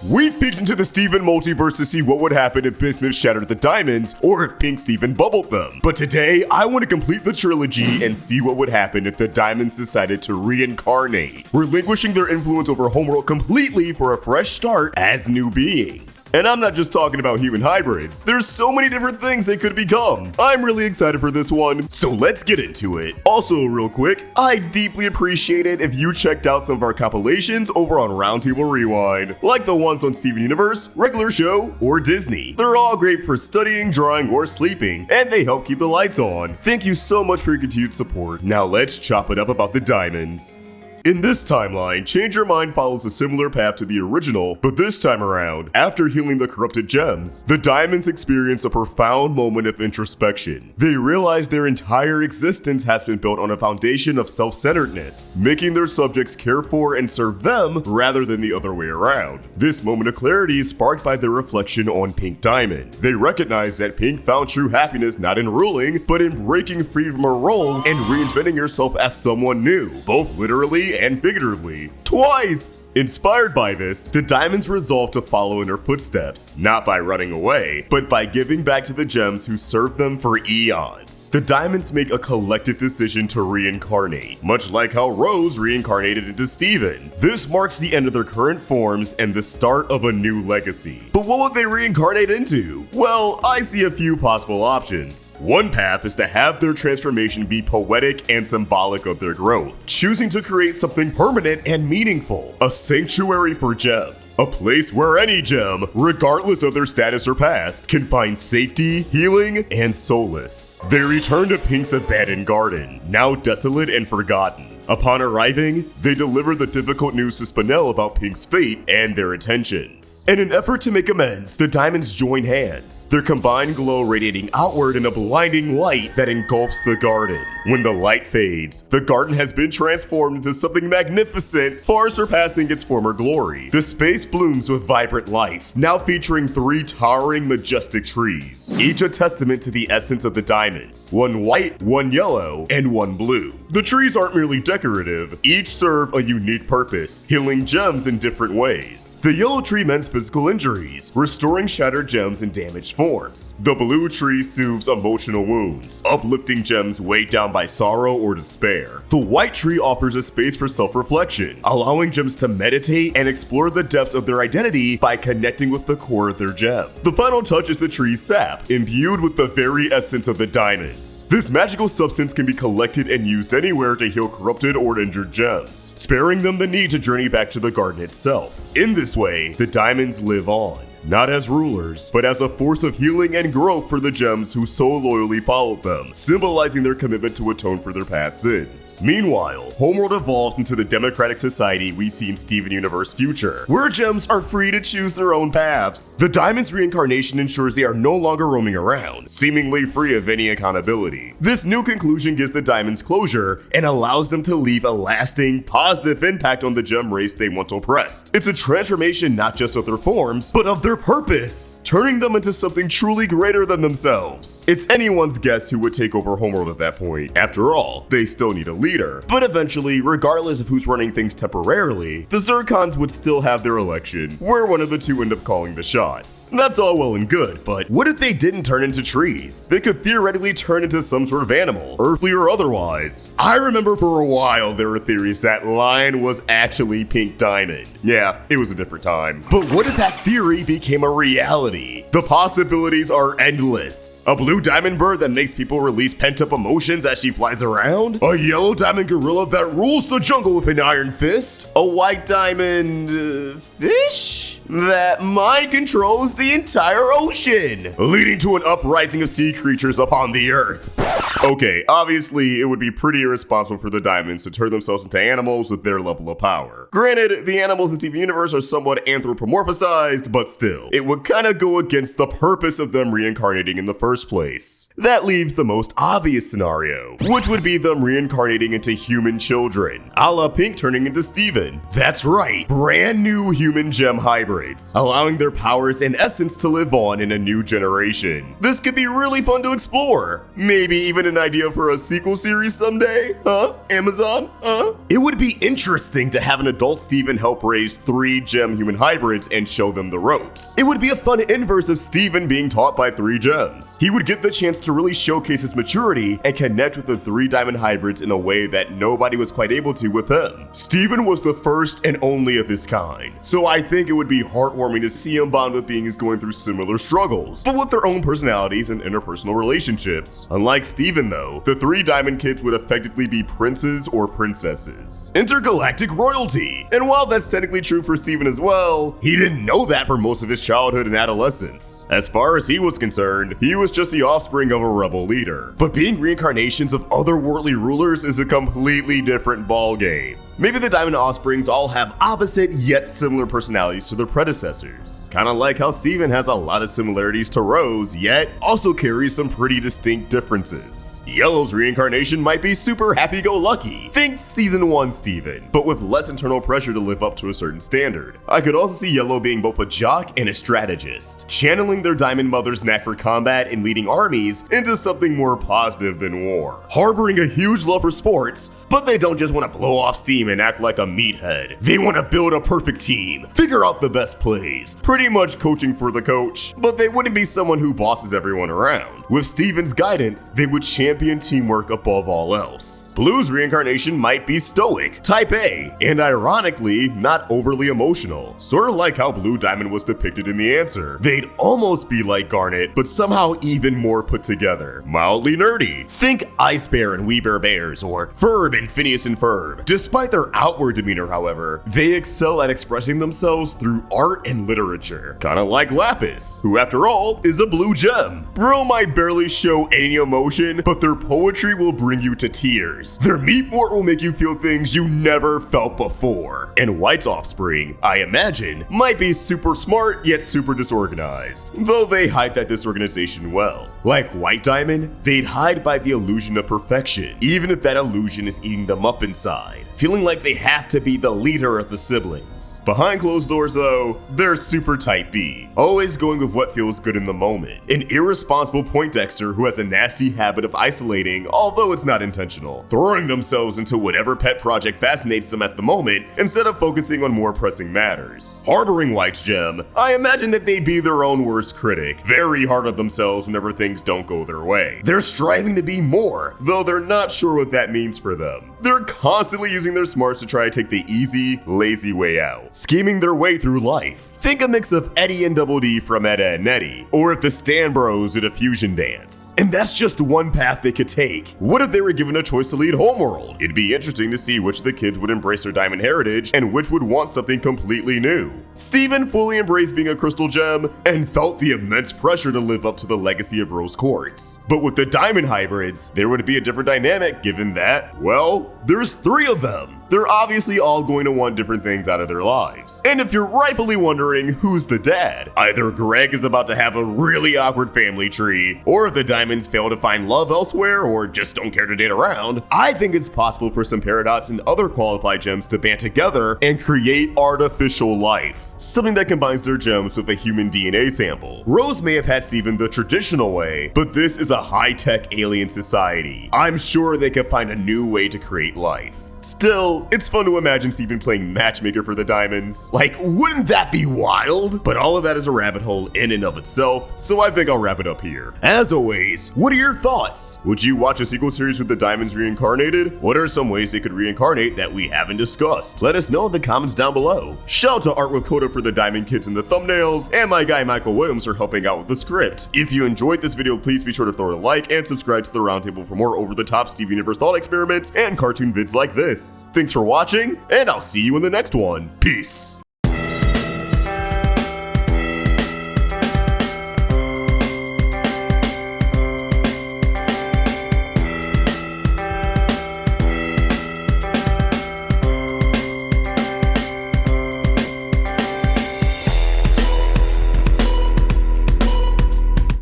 We've peeked into the Steven multiverse to see what would happen if Bismuth shattered the diamonds, or if Pink Steven bubbled them. But today, I want to complete the trilogy and see what would happen if the diamonds decided to reincarnate, relinquishing their influence over Homeworld completely for a fresh start as new beings. And I'm not just talking about human hybrids. There's so many different things they could become. I'm really excited for this one, so let's get into it. Also, real quick, I'd deeply appreciate it if you checked out some of our compilations over on Roundtable Rewind, like the ones on Steven Universe, Regular Show, or Disney. They're all great for studying, drawing, or sleeping, and they help keep the lights on. Thank you so much for your continued support. Now let's chop it up about the diamonds. In this timeline, Change Your Mind follows a similar path to the original, but this time around, after healing the corrupted gems, the diamonds experience a profound moment of introspection. They realize their entire existence has been built on a foundation of self-centeredness, making their subjects care for and serve them rather than the other way around. This moment of clarity is sparked by their reflection on Pink Diamond. They recognize that Pink found true happiness not in ruling, but in breaking free from a role and reinventing herself as someone new, both literally and figuratively. Twice! Inspired by this, the diamonds resolve to follow in her footsteps, not by running away, but by giving back to the gems who served them for eons. The diamonds make a collective decision to reincarnate, much like how Rose reincarnated into Steven. This marks the end of their current forms and the start of a new legacy. But what would they reincarnate into? Well, I see a few possible options. One path is to have their transformation be poetic and symbolic of their growth, choosing to create something permanent and meaningful. A sanctuary for gems. A place where any gem, regardless of their status or past, can find safety, healing, and solace. They return to Pink's abandoned garden, now desolate and forgotten. Upon arriving, they deliver the difficult news to Spinel about Pink's fate and their intentions. In an effort to make amends, the diamonds join hands, their combined glow radiating outward in a blinding light that engulfs the garden. When the light fades, the garden has been transformed into something magnificent, far surpassing its former glory. The space blooms with vibrant life, now featuring 3 towering, majestic trees, each a testament to the essence of the diamonds. One white, one yellow, and one blue. The trees aren't merely decorative, each serve a unique purpose, healing gems in different ways. The yellow tree mends physical injuries, restoring shattered gems in damaged forms. The blue tree soothes emotional wounds, uplifting gems weighed down by sorrow or despair. The white tree offers a space for self-reflection, allowing gems to meditate and explore the depths of their identity by connecting with the core of their gem. The final touch is the tree's sap, imbued with the very essence of the diamonds. This magical substance can be collected and used anywhere to heal corrupted or injured gems, sparing them the need to journey back to the garden itself. In this way, the diamonds live on, not as rulers, but as a force of healing and growth for the gems who so loyally followed them, symbolizing their commitment to atone for their past sins. Meanwhile, Homeworld evolves into the democratic society we see in Steven Universe future, where gems are free to choose their own paths. The diamond's reincarnation ensures they are no longer roaming around, seemingly free of any accountability. This new conclusion gives the diamonds closure and allows them to leave a lasting, positive impact on the gem race they once oppressed. It's a transformation not just of their forms, but of their purpose, turning them into something truly greater than themselves. It's anyone's guess who would take over Homeworld at that point. After all, they still need a leader. But eventually, regardless of who's running things temporarily, the Zircons would still have their election, where one of the two end up calling the shots. That's all well and good, but what if they didn't turn into trees? They could theoretically turn into some sort of animal, earthly or otherwise. I remember for a while there were theories that Lion was actually Pink Diamond. Yeah, it was a different time. But what if that theory became a reality? The possibilities are endless. A blue diamond bird that makes people release pent-up emotions as she flies around? A yellow diamond gorilla that rules the jungle with an iron fist? A white diamond fish that mind controls the entire ocean, leading to an uprising of sea creatures upon the earth. Okay, obviously it would be pretty irresponsible for the diamonds to turn themselves into animals with their level of power. Granted, the animals in Steven Universe are somewhat anthropomorphized, but still, it would kinda go against the purpose of them reincarnating in the first place. That leaves the most obvious scenario, which would be them reincarnating into human children, a la Pink turning into Steven. That's right, brand new human gem hybrids, allowing their powers and essence to live on in a new generation. This could be really fun to explore, maybe even an idea for a sequel series someday? Huh? Amazon? It would be interesting to have an adult Steven help raise 3 gem human hybrids and show them the ropes. It would be a fun inverse of Steven being taught by 3 gems. He would get the chance to really showcase his maturity and connect with the 3 diamond hybrids in a way that nobody was quite able to with him. Steven was the first and only of his kind, so I think it would be heartwarming to see him bond with beings going through similar struggles, but with their own personalities and interpersonal relationships. Unlike Steven though, the 3 diamond kids would effectively be princes or princesses. Intergalactic royalty! And while that's technically true for Steven as well, he didn't know that for most of his childhood and adolescence. As far as he was concerned, he was just the offspring of a rebel leader. But being reincarnations of otherworldly rulers is a completely different ballgame. Maybe the Diamond Offsprings all have opposite yet similar personalities to their predecessors. Kinda like how Steven has a lot of similarities to Rose, yet also carries some pretty distinct differences. Yellow's reincarnation might be super happy-go-lucky. Think Season 1 Steven, but with less internal pressure to live up to a certain standard. I could also see Yellow being both a jock and a strategist, channeling their Diamond Mother's knack for combat and leading armies into something more positive than war. Harboring a huge love for sports, but they don't just want to blow off steam and act like a meathead. They want to build a perfect team, figure out the best plays, pretty much coaching for the coach, but they wouldn't be someone who bosses everyone around. With Steven's guidance, they would champion teamwork above all else. Blue's reincarnation might be stoic, type A, and ironically, not overly emotional, sort of like how Blue Diamond was depicted in The Answer. They'd almost be like Garnet, but somehow even more put together. Mildly nerdy. Think Ice Bear and We Bear Bears, or Ferb and Phineas and Ferb. Despite their outward demeanor, however, they excel at expressing themselves through art and literature. Kinda like Lapis, who after all, is a blue gem. Bro might barely show any emotion, but their poetry will bring you to tears. Their meat mort will make you feel things you never felt before. And White's offspring, I imagine, might be super smart yet super disorganized, though they hide that disorganization well. Like White Diamond, they'd hide by the illusion of perfection, even if that illusion is eating them up inside, feeling like they have to be the leader of the siblings. Behind closed doors though, they're super type B, always going with what feels good in the moment. An irresponsible Poindexter who has a nasty habit of isolating, although it's not intentional, throwing themselves into whatever pet project fascinates them at the moment instead of focusing on more pressing matters. Harboring White's gem, I imagine that they'd be their own worst critic, very hard on themselves whenever things don't go their way. They're striving to be more, though they're not sure what that means for them. They're constantly using their smarts to try to take the easy, lazy way out, scheming their way through life. Think a mix of Eddie and Double D from Edda and Eddie, or if the Stan Bros did a fusion dance. And that's just one path they could take. What if they were given a choice to lead Homeworld? It'd be interesting to see which of the kids would embrace their diamond heritage and which would want something completely new. Steven fully embraced being a crystal gem and felt the immense pressure to live up to the legacy of Rose Quartz. But with the diamond hybrids, there would be a different dynamic given that, well, there's 3 of them. They're obviously all going to want different things out of their lives. And if you're rightfully wondering who's the dad, either Greg is about to have a really awkward family tree, or if the diamonds fail to find love elsewhere or just don't care to date around, I think it's possible for some Paradox and other qualified gems to band together and create artificial life. Something that combines their gems with a human DNA sample. Rose may have had Steven the traditional way, but this is a high-tech alien society. I'm sure they could find a new way to create life. Still, it's fun to imagine Steven playing matchmaker for the diamonds. Like, wouldn't that be wild? But all of that is a rabbit hole in and of itself, so I think I'll wrap it up here. As always, what are your thoughts? Would you watch a sequel series with the diamonds reincarnated? What are some ways they could reincarnate that we haven't discussed? Let us know in the comments down below. Shout out to Art with Coda for the diamond kids in the thumbnails, and my guy Michael Williams for helping out with the script. If you enjoyed this video, please be sure to throw it a like and subscribe to the roundtable for more over-the-top Steven Universe thought experiments and cartoon vids like this. Thanks for watching, and I'll see you in the next one. Peace.